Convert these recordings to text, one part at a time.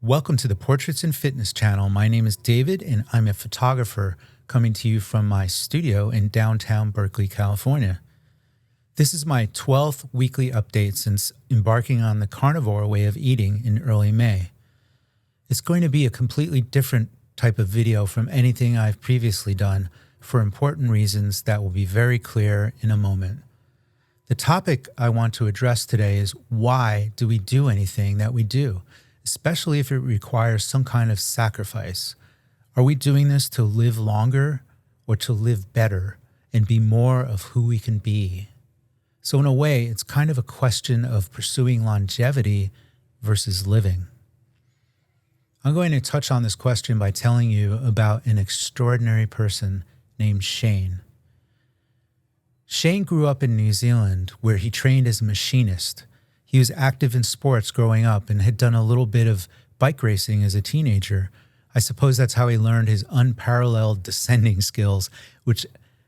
Welcome to the Portraits and Fitness channel. My name is David and I'm a photographer coming to you from my studio in downtown Berkeley, California. This is my 12th weekly update since embarking on the carnivore way of eating in early May. It's going to be a completely different type of video from anything I've previously done for important reasons that will be very clear in a moment. The topic I want to address today is why do we do anything that we do? Especially if it requires some kind of sacrifice. Are we doing this to live longer or to live better and be more of who we can be? So in a way, it's kind of a question of pursuing longevity versus living. I'm going to touch on this question by telling you about an extraordinary person named Shane. Shane grew up in New Zealand where he trained as a machinist. He was active in sports growing up and had done a little bit of bike racing as a teenager. I suppose that's how he learned his unparalleled descending skills, which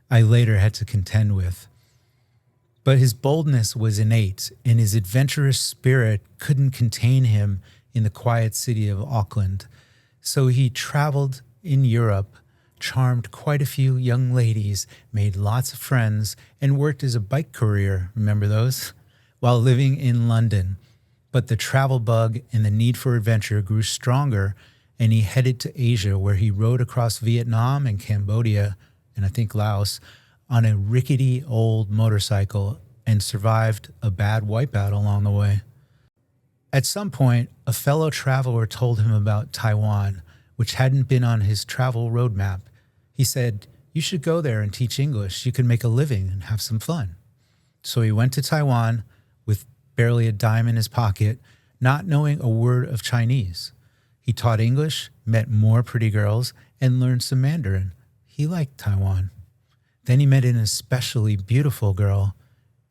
I later had to contend with. But his boldness was innate, and his adventurous spirit couldn't contain him in the quiet city of Auckland. So he traveled in Europe, charmed quite a few young ladies, made lots of friends, and worked as a bike courier, remember those? While living in London. But the travel bug and the need for adventure grew stronger, and he headed to Asia, where he rode across Vietnam and Cambodia, and I think Laos, on a rickety old motorcycle and survived a bad wipeout along the way. At some point, a fellow traveler told him about Taiwan, which hadn't been on his travel roadmap. He said, "You should go there and teach English. You can make a living and have some fun." So he went to Taiwan, with barely a dime in his pocket, not knowing a word of Chinese. He taught English, met more pretty girls, and learned some Mandarin. He liked Taiwan. Then he met an especially beautiful girl,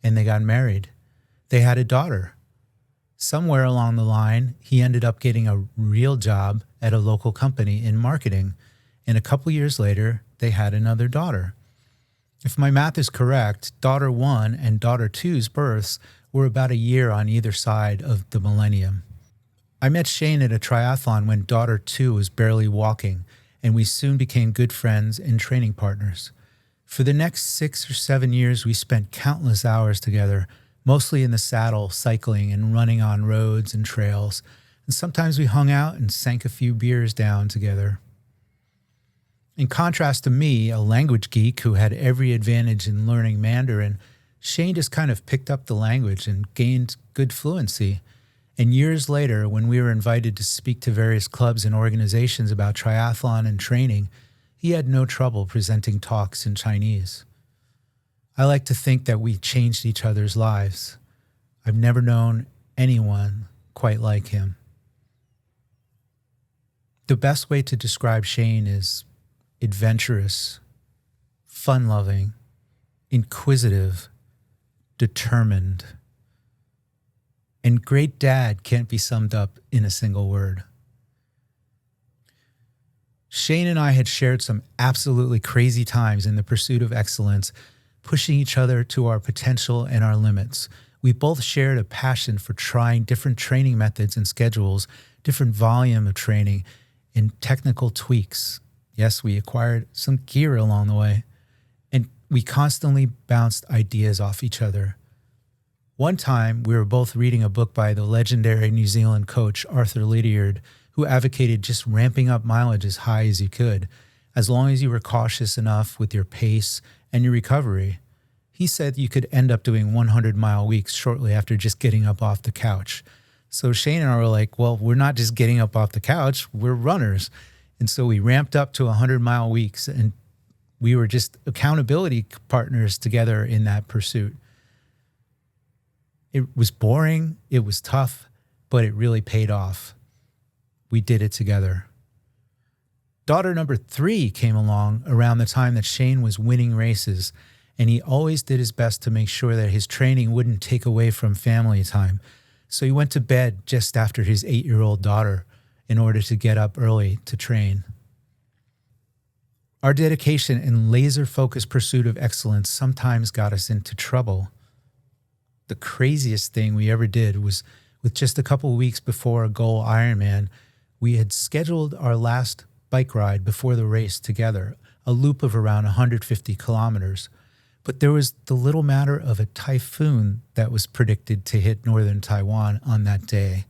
and they got married. They had a daughter. Somewhere along the line, he ended up getting a real job at a local company in marketing, and a couple years later, they had another daughter. If my math is correct, daughter 1 and daughter 2's births were about a year on either side of the millennium. I met Shane at a triathlon when daughter 2 was barely walking, and we soon became good friends and training partners. For the next 6 or 7 years, we spent countless hours together, mostly in the saddle, cycling and running on roads and trails, and sometimes we hung out and sank a few beers down together. In contrast to me, a language geek who had every advantage in learning Mandarin, Shane just kind of picked up the language and gained good fluency. And years later, when we were invited to speak to various clubs and organizations about triathlon and training, he had no trouble presenting talks in Chinese. I like to think that we changed each other's lives. I've never known anyone quite like him. The best way to describe Shane is adventurous, fun-loving, inquisitive, determined, and great dad can't be summed up in a single word. Shane and I had shared some absolutely crazy times in the pursuit of excellence, pushing each other to our potential and our limits. We both shared a passion for trying different training methods and schedules, different volume of training, and technical tweaks. Yes, we acquired some gear along the way, and we constantly bounced ideas off each other. One time, we were both reading a book by the legendary New Zealand coach Arthur Lydiard, who advocated just ramping up mileage as high as you could, as long as you were cautious enough with your pace and your recovery. He said you could end up doing 100-mile weeks shortly after just getting up off the couch. So Shane and I were like, well, we're not just getting up off the couch, we're runners. And so we ramped up to 100-mile weeks, and we were just accountability partners together in that pursuit. It was boring, it was tough, but it really paid off. We did it together. Daughter number 3 came along around the time that Shane was winning races, and he always did his best to make sure that his training wouldn't take away from family time. So he went to bed just after his 8-year-old daughter in order to get up early to train. Our dedication and laser-focused pursuit of excellence sometimes got us into trouble. The craziest thing we ever did was, with just a couple of weeks before a goal Ironman, We had scheduled our last bike ride before the race together, a loop of around 150 kilometers. But there was the little matter of a typhoon that was predicted to hit northern Taiwan on that day.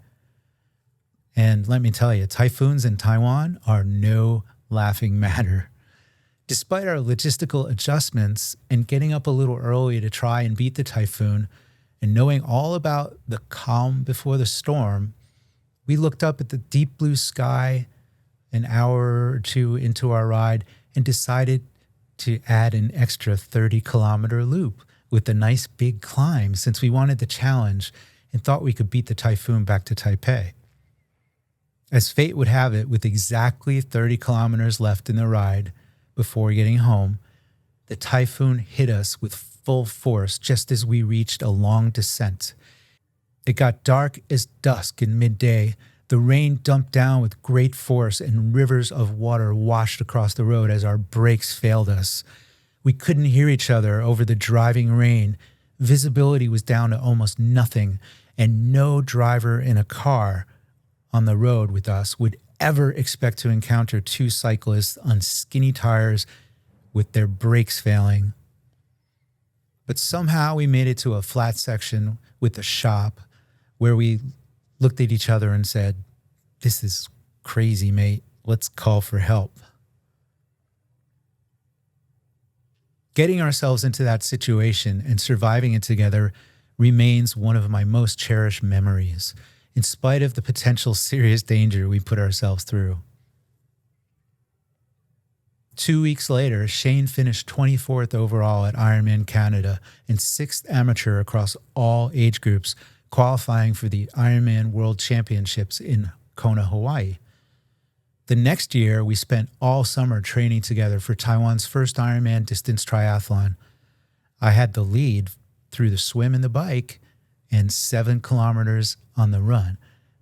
And let me tell you, typhoons in Taiwan are no laughing matter. Despite our logistical adjustments and getting up a little early to try and beat the typhoon and knowing all about the calm before the storm, we looked up at the deep blue sky an hour or two into our ride and decided to add an extra 30-kilometer loop with a nice big climb since we wanted the challenge and thought we could beat the typhoon back to Taipei. As fate would have it, with exactly 30 kilometers left in the ride before getting home, the typhoon hit us with full force just as we reached a long descent. It got dark as dusk in midday. The rain dumped down with great force and rivers of water washed across the road as our brakes failed us. We couldn't hear each other over the driving rain. Visibility was down to almost nothing, and no driver in a car on the road with us would ever expect to encounter two cyclists on skinny tires with their brakes failing. But somehow we made it to a flat section with a shop where we looked at each other and said, "This is crazy, mate. Let's call for help." Getting ourselves into that situation and surviving it together remains one of my most cherished memories, in spite of the potential serious danger we put ourselves through. 2 weeks later, Shane finished 24th overall at Ironman Canada and 6th amateur across all age groups, qualifying for the Ironman World Championships in Kona, Hawaii. The next year, we spent all summer training together for Taiwan's first Ironman distance triathlon. I had the lead through the swim and the bike and 7 kilometers on the run,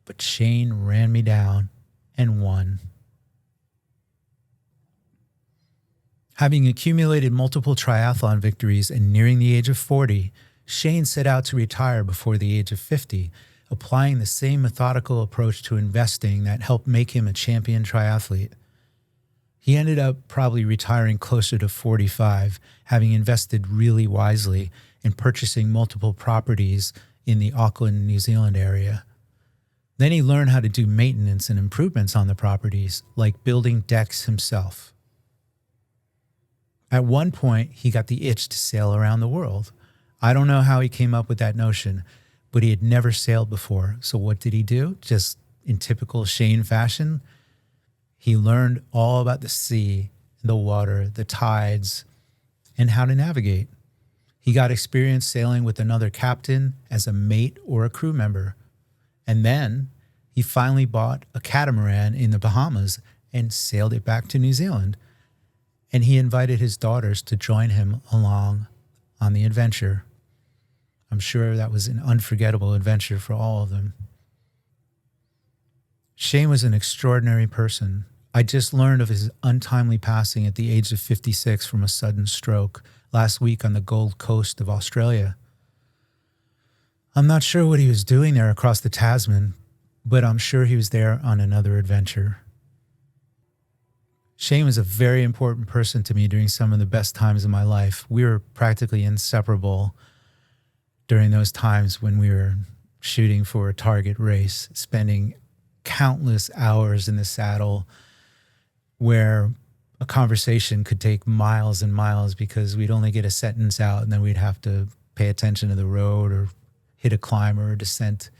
but Shane ran me down and won. Having accumulated multiple triathlon victories and nearing the age of 40, Shane set out to retire before the age of 50, applying the same methodical approach to investing that helped make him a champion triathlete. He ended up probably retiring closer to 45, having invested really wisely in purchasing multiple properties in the Auckland, New Zealand area. Then he learned how to do maintenance and improvements on the properties, like building decks himself. At one point, he got the itch to sail around the world. I don't know how he came up with that notion, but he had never sailed before. So what did he do? Just in typical Shane fashion, he learned all about the sea, the water, the tides, and how to navigate. He got experience sailing with another captain as a mate or a crew member. And then he finally bought a catamaran in the Bahamas and sailed it back to New Zealand. And he invited his daughters to join him along on the adventure. I'm sure that was an unforgettable adventure for all of them. Shane was an extraordinary person. I just learned of his untimely passing at the age of 56 from a sudden stroke last week on the Gold Coast of Australia. I'm not sure what he was doing there across the Tasman, but I'm sure he was there on another adventure. Shane was a very important person to me during some of the best times of my life. We were practically inseparable during those times when we were shooting for a target race, spending countless hours in the saddle where a conversation could take miles and miles because we'd only get a sentence out and then we'd have to pay attention to the road or hit a climb or a descent.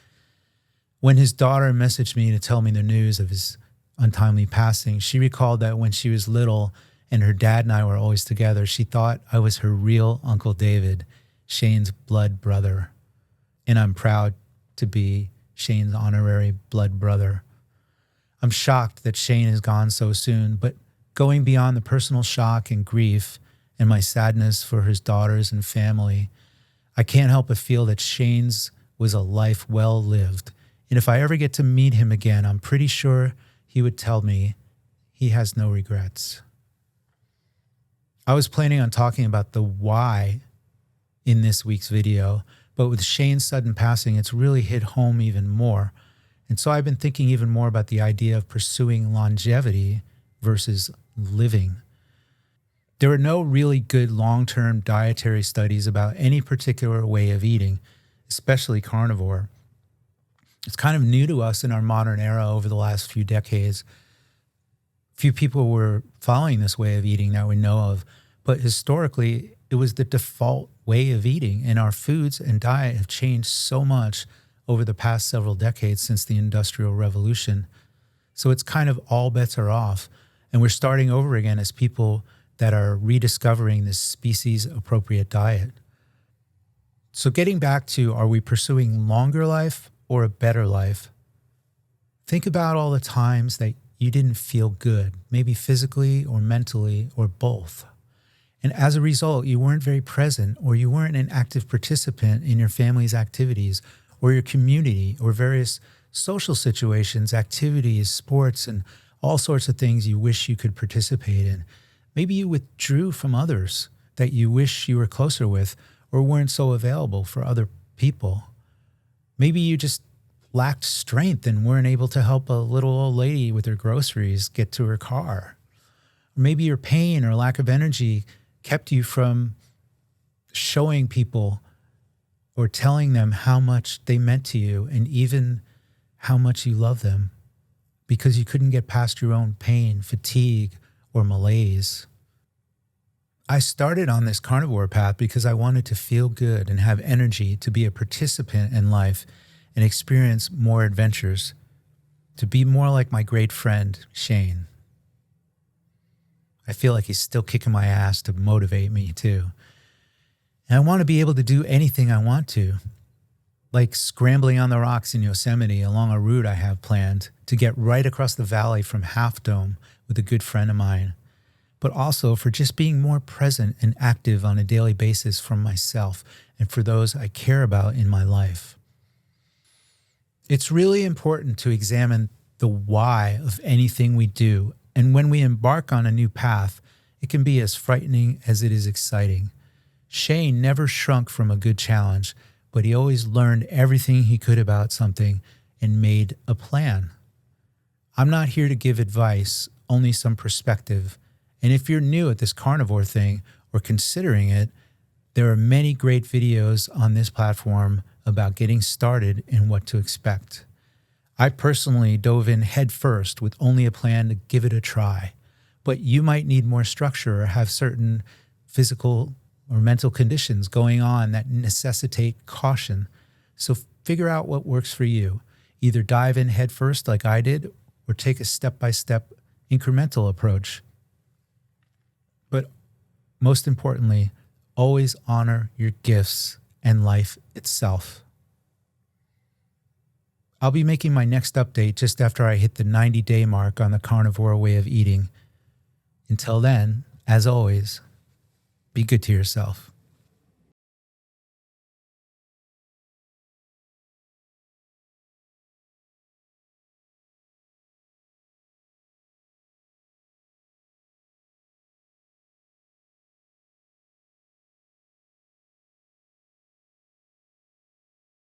When his daughter messaged me to tell me the news of his untimely passing, she recalled that when she was little and her dad and I were always together, she thought I was her real Uncle David, Shane's blood brother. And I'm proud to be Shane's honorary blood brother. I'm shocked that Shane is gone so soon, but going beyond the personal shock and grief and my sadness for his daughters and family, I can't help but feel that Shane's was a life well lived. And if I ever get to meet him again, I'm pretty sure he would tell me he has no regrets. I was planning on talking about the why in this week's video, but with Shane's sudden passing, it's really hit home even more. And so I've been thinking even more about the idea of pursuing longevity versus living. There are no really good long-term dietary studies about any particular way of eating, especially carnivore. It's kind of new to us in our modern era over the last few decades. Few people were following this way of eating that we know of, but historically, it was the default way of eating, and our foods and diet have changed so much over the past several decades since the Industrial Revolution. So it's kind of all bets are off, and we're starting over again as people that are rediscovering this species-appropriate diet. So getting back to, are we pursuing longer life or a better life? Think about all the times that you didn't feel good, maybe physically or mentally or both. And as a result, you weren't very present, or you weren't an active participant in your family's activities or your community or various social situations, activities, sports, and all sorts of things you wish you could participate in. Maybe you withdrew from others that you wish you were closer with or weren't so available for other people. Maybe you just lacked strength and weren't able to help a little old lady with her groceries get to her car. Or maybe your pain or lack of energy kept you from showing people or telling them how much they meant to you and even how much you love them because you couldn't get past your own pain, fatigue, or malaise. I started on this carnivore path because I wanted to feel good and have energy to be a participant in life and experience more adventures, to be more like my great friend, Shane. I feel like he's still kicking my ass to motivate me too. And I want to be able to do anything I want to, like scrambling on the rocks in Yosemite along a route I have planned to get right across the valley from Half Dome with a good friend of mine, but also for just being more present and active on a daily basis for myself and for those I care about in my life. It's really important to examine the why of anything we do, and when we embark on a new path, it can be as frightening as it is exciting. Shane never shrunk from a good challenge, but he always learned everything he could about something and made a plan. I'm not here to give advice, only some perspective. And if you're new at this carnivore thing or considering it, there are many great videos on this platform about getting started and what to expect. I personally dove in head first with only a plan to give it a try, but you might need more structure or have certain physical or mental conditions going on that necessitate caution. So figure out what works for you. Either dive in head first like I did, or take a step-by-step incremental approach. But most importantly, always honor your gifts and life itself. I'll be making my next update just after I hit the 90-day mark on the carnivore way of eating. Until then, as always, be good to yourself.